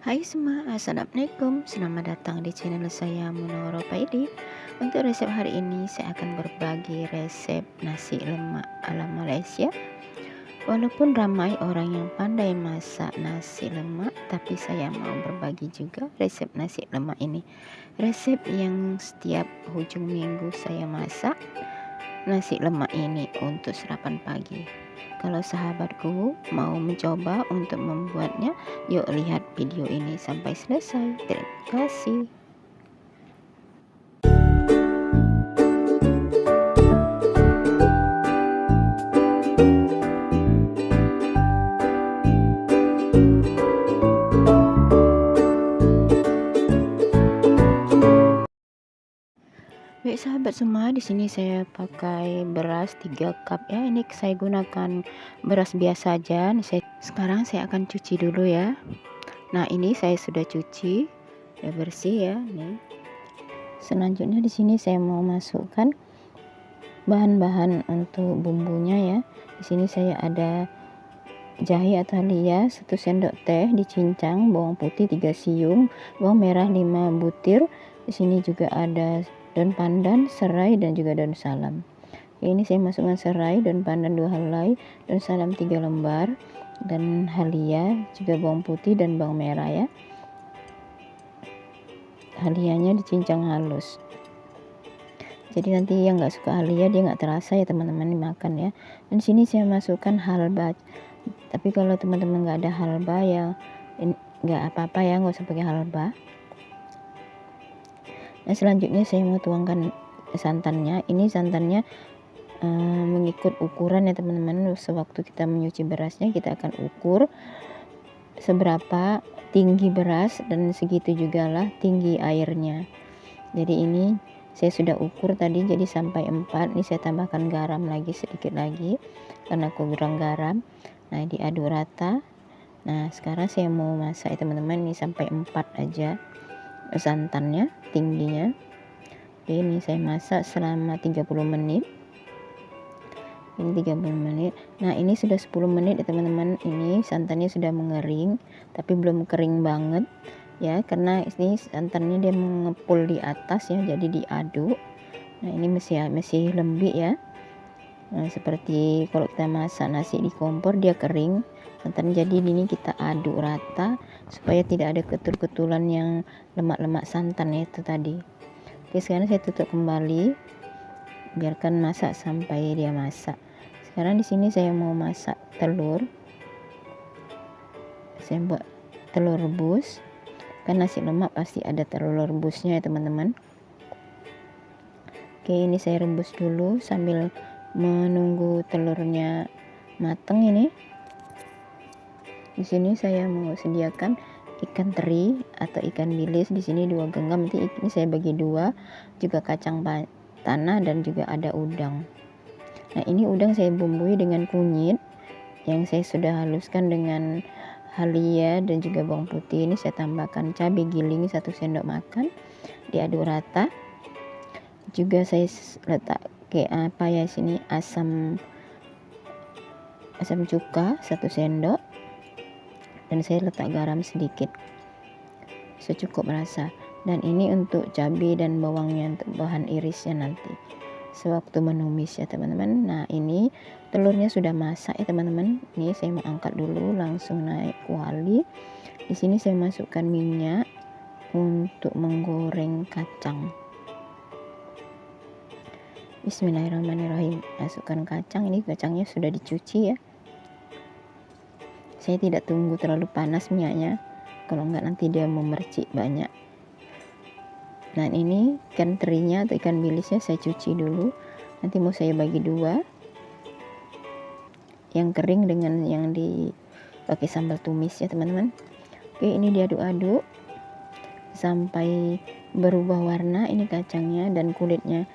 Hai semua, assalamualaikum. Selamat datang di channel saya Munawwarah Paidi. Untuk resep hari ini saya akan berbagi resep nasi lemak ala Malaysia. Walaupun ramai orang yang pandai masak nasi lemak, tapi saya mau berbagi juga resep nasi lemak ini. Resep yang setiap hujung minggu saya masak nasi lemak ini untuk sarapan pagi. Kalau sahabatku mau mencoba untuk membuatnya, yuk lihat video ini sampai selesai. Terima kasih. Baik sahabat semua, di sini saya pakai beras 3 cup ya. Ini saya gunakan beras biasa aja. Sekarang saya akan cuci dulu ya. Nah, ini saya sudah cuci, udah bersih ya. Nih. Selanjutnya di sini saya mau masukkan bahan-bahan untuk bumbunya ya. Di sini saya ada jahe atau halia 1 sendok teh dicincang, bawang putih 3 siung, bawang merah 5 butir. Di sini juga ada daun pandan, serai dan juga daun salam. Ini saya masukkan serai, daun pandan 2 helai, daun salam 3 lembar dan halia, juga bawang putih dan bawang merah ya. Halianya dicincang halus. Jadi nanti yang nggak suka halia dia nggak terasa ya teman-teman dimakan ya. Dan di sini saya masukkan halba. Tapi kalau teman-teman nggak ada halba ya nggak apa-apa ya, nggak usah pakai halba. Nah selanjutnya saya mau tuangkan santannya. Ini santannya mengikut ukuran ya teman-teman. Sewaktu kita menyuci berasnya kita akan ukur seberapa tinggi beras dan segitu juga lah tinggi airnya. Jadi ini saya sudah ukur tadi jadi sampai 4. Ini saya tambahkan garam lagi sedikit lagi karena kurang garam. Nah diaduk rata. Nah sekarang saya mau masak ya teman-teman, ini sampai 4 aja santannya tingginya. Oke, ini saya masak selama 30 menit. Ini 30 menit. Nah ini sudah 10 menit ya teman-teman. Ini santannya sudah mengering tapi belum kering banget ya, karena ini santannya dia mengepul di atas ya, jadi diaduk. Nah ini masih lembik ya. Nah, seperti kalau kita masak nasi di kompor dia kering santan, jadi ini kita aduk rata supaya tidak ada ketul-ketulan yang lemak-lemak santan itu tadi. Oke, sekarang saya tutup kembali, biarkan masak sampai dia masak. Sekarang di sini saya mau masak telur. Saya buat telur rebus, kan nasi lemak pasti ada telur rebusnya ya teman-teman. Oke, ini saya rebus dulu sambil menunggu telurnya matang. Ini di sini saya mau sediakan ikan teri atau ikan bilis, di sini 2 genggam, nanti ini saya bagi 2, juga kacang tanah dan juga ada udang. Nah ini udang saya bumbui dengan kunyit yang saya sudah haluskan dengan halia dan juga bawang putih. Ini saya tambahkan cabai giling 1 sendok makan, diaduk rata. Juga saya letak sini asam cuka 1 sendok dan saya letak garam sedikit secukup rasa. Dan ini untuk cabai dan bawangnya, untuk bahan irisnya nanti sewaktu menumis ya teman-teman. Nah ini telurnya sudah masak ya teman-teman. Ini saya mau angkat dulu, langsung naik kuali. Di sini saya masukkan minyak untuk menggoreng kacang. Bismillahirrahmanirrahim. Masukkan kacang. Ini kacangnya sudah dicuci ya. Saya tidak tunggu terlalu panas minyaknya, kalau enggak nanti dia memercik banyak. Nah ini ikan terinya atau ikan bilisnya saya cuci dulu, nanti mau saya bagi 2, yang kering dengan yang dipakai sambal tumis ya teman-teman. Oke, ini diaduk-aduk sampai berubah warna ini kacangnya dan kulitnya.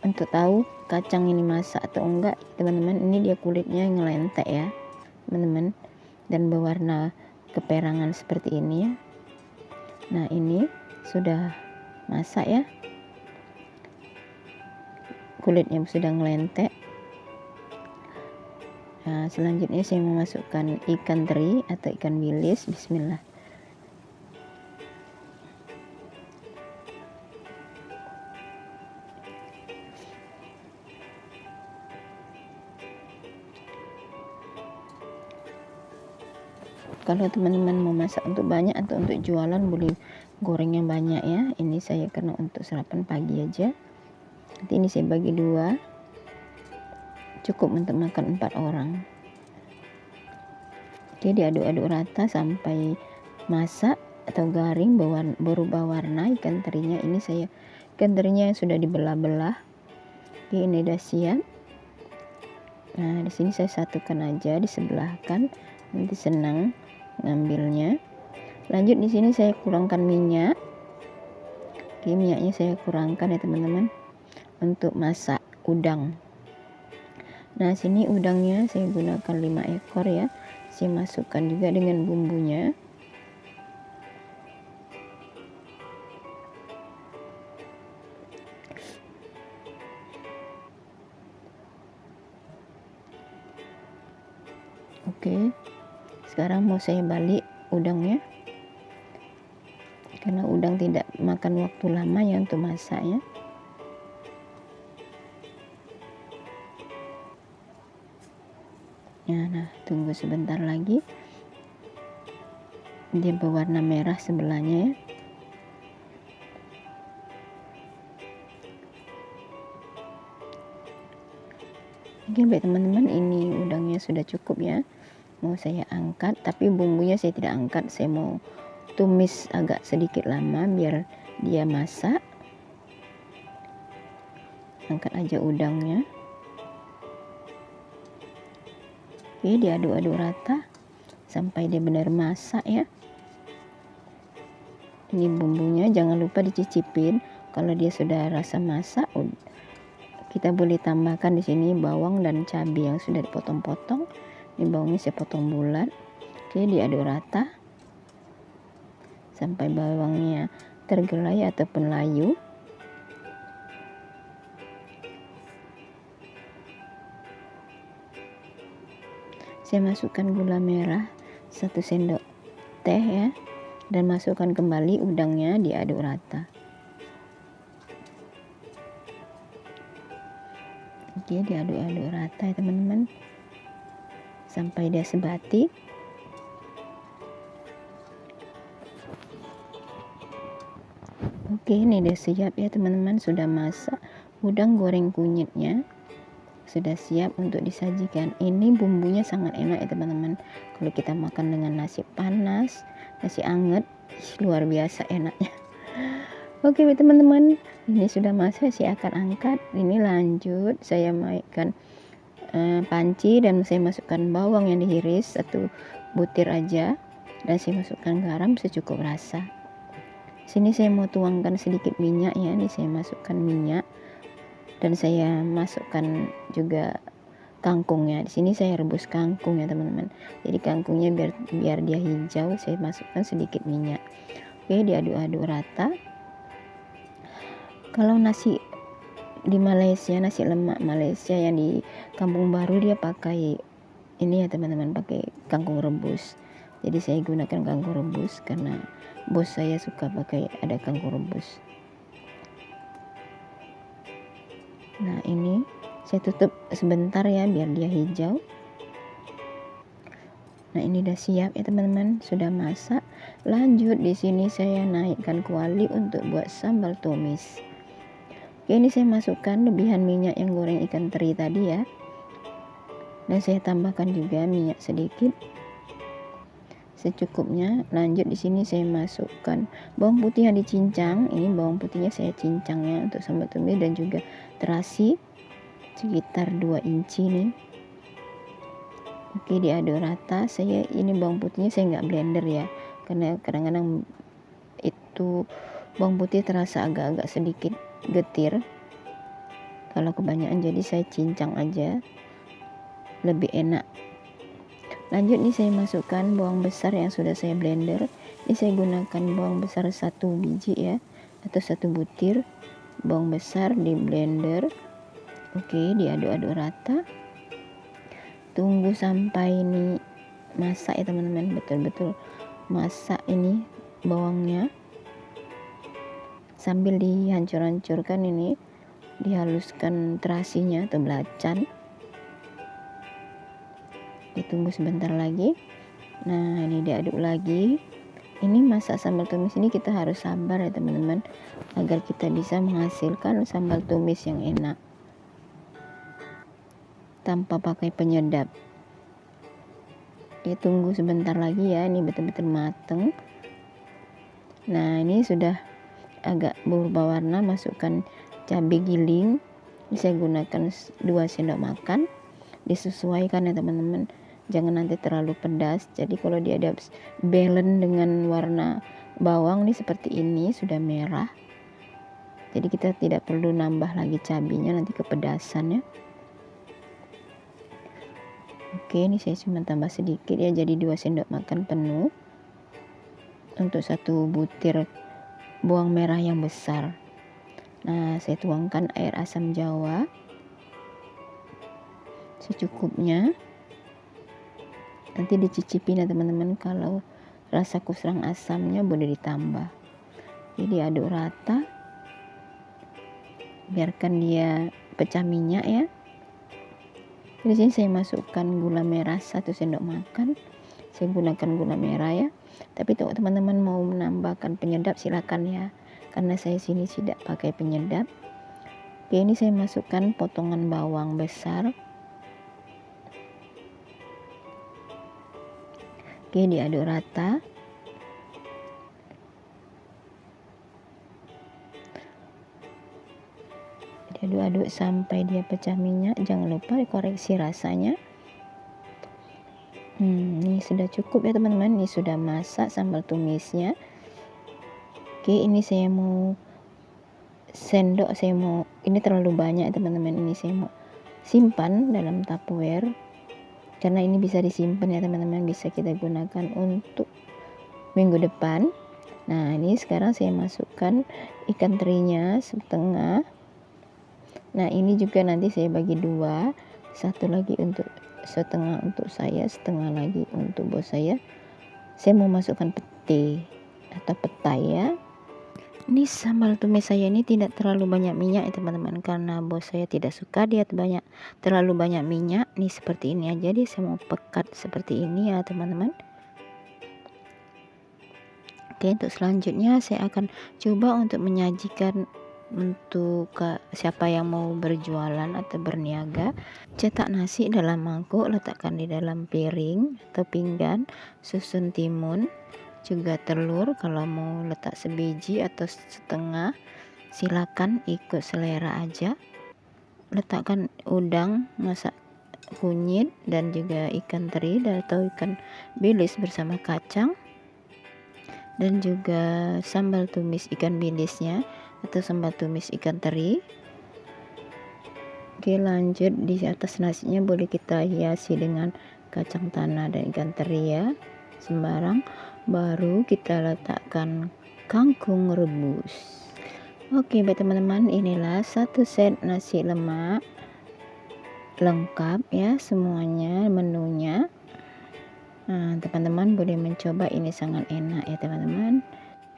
Untuk tahu kacang ini masak atau enggak teman-teman, ini dia kulitnya ngelentek ya teman-teman dan berwarna keperangan seperti ini ya. Nah ini sudah masak ya, kulitnya sudah ngelentek. Nah selanjutnya saya memasukkan ikan teri atau ikan bilis. Bismillah. Kalau teman-teman mau masak untuk banyak atau untuk jualan boleh goreng yang banyak ya. Ini saya karena untuk sarapan pagi aja. Nanti ini saya bagi 2, cukup untuk makan 4 orang. Oke, diaduk-aduk rata sampai masak atau garing berubah warna ikan terinya. Ini saya ikan terinya yang sudah dibelah-belah. Oke, ini udah siap. Nah, di sini saya satukan aja, disebelahkan. Nanti senang ngambilnya. Lanjut di sini saya kurangkan minyak. Oke, minyaknya saya kurangkan ya teman-teman untuk masak udang. Nah, sini udangnya saya gunakan 5 ekor ya. Saya masukkan juga dengan bumbunya. Oke, sekarang mau saya balik udangnya, karena udang tidak makan waktu lama ya untuk masaknya. Nah, tunggu sebentar lagi dia berwarna merah sebelahnya ya. Oke baik teman-teman, ini udangnya sudah cukup ya. Mau saya angkat, tapi bumbunya saya tidak angkat, saya mau tumis agak sedikit lama biar dia masak. Angkat aja udangnya. Oke, diaduk-aduk rata sampai dia benar masak ya. Ini bumbunya jangan lupa dicicipin. Kalau dia sudah rasa masak, kita boleh tambahkan di sini bawang dan cabai yang sudah dipotong-potong. Ini bawangnya saya potong bulat. Oke, diaduk rata sampai bawangnya tergelai ataupun layu. Saya masukkan gula merah 1 sendok teh ya, dan masukkan kembali udangnya, diaduk rata. Oke, diaduk-aduk rata ya teman-teman sampai dia sebati. Oke, ini udah siap ya teman-teman, sudah masak udang goreng kunyitnya. Sudah siap untuk disajikan. Ini bumbunya sangat enak ya teman-teman. Kalau kita makan dengan nasi panas, nasi anget, luar biasa enaknya. Oke teman-teman, ini sudah masak, saya akan angkat. Ini lanjut saya mainkan panci dan saya masukkan bawang yang diiris 1 butir aja, dan saya masukkan garam secukup rasa. Sini saya mau tuangkan sedikit minyak ya. Ini saya masukkan minyak. Dan saya masukkan juga kangkungnya. Di sini saya rebus kangkung ya teman-teman. Jadi kangkungnya biar dia hijau, saya masukkan sedikit minyak. Oke, diaduk-aduk rata. Kalau nasi di Malaysia, nasi lemak Malaysia yang di Kampung Baru, dia pakai ini ya teman-teman, pakai kangkung rebus. Jadi saya gunakan kangkung rebus karena bos saya suka pakai ada kangkung rebus. Nah, ini saya tutup sebentar ya biar dia hijau. Nah, ini udah siap ya teman-teman, sudah masak. Lanjut di sini saya naikkan kuali untuk buat sambal tumis. Oke, ini saya masukkan lebihan minyak yang goreng ikan teri tadi ya. Dan saya tambahkan juga minyak sedikit secukupnya. Lanjut di sini saya masukkan bawang putih yang dicincang. Ini bawang putihnya saya cincang ya untuk sambal tumis, dan juga terasi sekitar 2 inci nih. Oke, diaduk rata. Saya ini bawang putihnya saya nggak blender ya, karena kadang-kadang itu bawang putih terasa agak-agak sedikit getir kalau kebanyakan, jadi saya cincang aja lebih enak. Lanjut nih saya masukkan bawang besar yang sudah saya blender. Ini saya gunakan bawang besar 1 biji ya, atau 1 butir bawang besar di blender. Oke, diaduk-aduk rata. Tunggu sampai ini masak ya teman-teman, betul-betul masak ini bawangnya. Sambil dihancur-hancurkan ini, dihaluskan terasinya atau belacan. Ditunggu sebentar lagi. Nah, ini diaduk lagi. Ini masak sambal tumis ini kita harus sabar ya teman-teman, agar kita bisa menghasilkan sambal tumis yang enak tanpa pakai penyedap. Ya, tunggu sebentar lagi ya, ini betul-betul mateng. Nah, ini sudah agak berubah warna, masukkan cabai giling. Saya gunakan 2 sendok makan. Disesuaikan ya teman-teman, jangan nanti terlalu pedas. Jadi kalau dia ada balance dengan warna bawang nih seperti ini, sudah merah, jadi kita tidak perlu nambah lagi cabenya, nanti kepedasan ya. Oke, ini saya cuma tambah sedikit ya, jadi 2 sendok makan penuh untuk 1 butir bawang merah yang besar. Nah, saya tuangkan air asam jawa secukupnya. Nanti dicicipin ya teman-teman, kalau rasa kurang asamnya boleh ditambah. Jadi aduk rata, biarkan dia pecah minyak ya. Di sini saya masukkan gula merah 1 sendok makan. Saya gunakan gula merah ya. Tapi kalau teman-teman mau menambahkan penyedap silakan ya, karena saya sini tidak pakai penyedap. Oke, ini saya masukkan potongan bawang besar. Oke, diaduk rata. Diaduk-aduk sampai dia pecah minyak. Jangan lupa dikoreksi rasanya. Ini sudah cukup ya teman-teman. Ini sudah masak sambal tumisnya. Oke, ini saya mau ini terlalu banyak ya teman-teman. Ini saya mau simpan dalam tupperware, karena ini bisa disimpan ya teman-teman, bisa kita gunakan untuk minggu depan. Nah, ini sekarang saya masukkan ikan terinya setengah. Nah, ini juga nanti saya bagi 2, 1 lagi untuk setengah untuk saya, setengah lagi untuk bos saya. Saya mau masukkan pete atau petai ya. Ini sambal tumis saya ini tidak terlalu banyak minyak ya teman-teman, karena bos saya tidak suka dia terlalu banyak minyak. Nih seperti ini aja, dia saya mau pekat seperti ini ya teman-teman. Oke, untuk selanjutnya saya akan coba untuk menyajikan untuk siapa yang mau berjualan atau berniaga. Cetak nasi dalam mangkuk, letakkan di dalam piring atau pinggan, susun timun, juga telur. Kalau mau letak sebiji atau setengah silakan, ikut selera aja. Letakkan udang, masak kunyit, dan juga ikan teri atau ikan bilis bersama kacang, dan juga sambal tumis ikan bilisnya atau sambal tumis ikan teri. Oke, lanjut di atas nasinya boleh kita hiasi dengan kacang tanah dan ikan teri ya, sembarang. Baru kita letakkan kangkung rebus. Oke baik teman-teman, inilah 1 set nasi lemak lengkap ya semuanya menunya. Nah, teman-teman boleh mencoba, ini sangat enak ya teman-teman.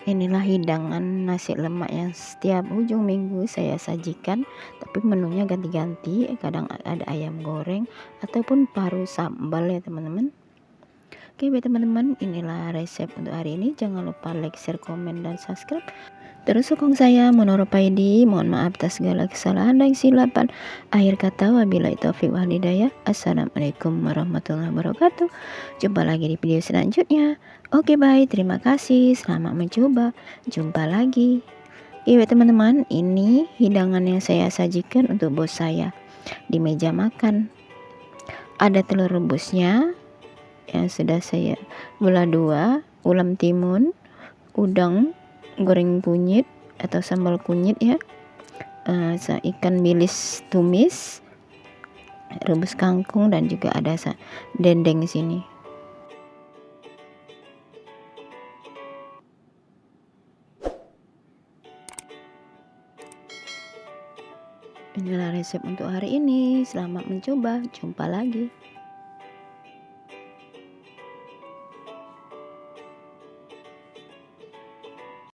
Inilah hidangan nasi lemak yang setiap ujung minggu saya sajikan, tapi menunya ganti-ganti, kadang ada ayam goreng ataupun paru sambal ya teman-teman. Oke baik teman-teman, inilah resep untuk hari ini. Jangan lupa like, share, komen, dan subscribe. Terus dukung saya, Munur Paidi. Mohon maaf atas segala kesalahan dan kesilapan. Akhir kata, wabillahi taufiq wal hidayah. Assalamualaikum warahmatullahi wabarakatuh. Jumpa lagi di video selanjutnya. Oke, bye. Terima kasih. Selamat mencoba. Jumpa lagi. Oke, teman-teman, ini hidangan yang saya sajikan untuk bos saya di meja makan. Ada telur rebusnya yang sudah saya belah 2, ulam timun, udang goreng kunyit atau sambal kunyit ya, ikan bilis tumis, rebus kangkung, dan juga ada dendeng di sini. Inilah resep untuk hari ini. Selamat mencoba. Jumpa lagi.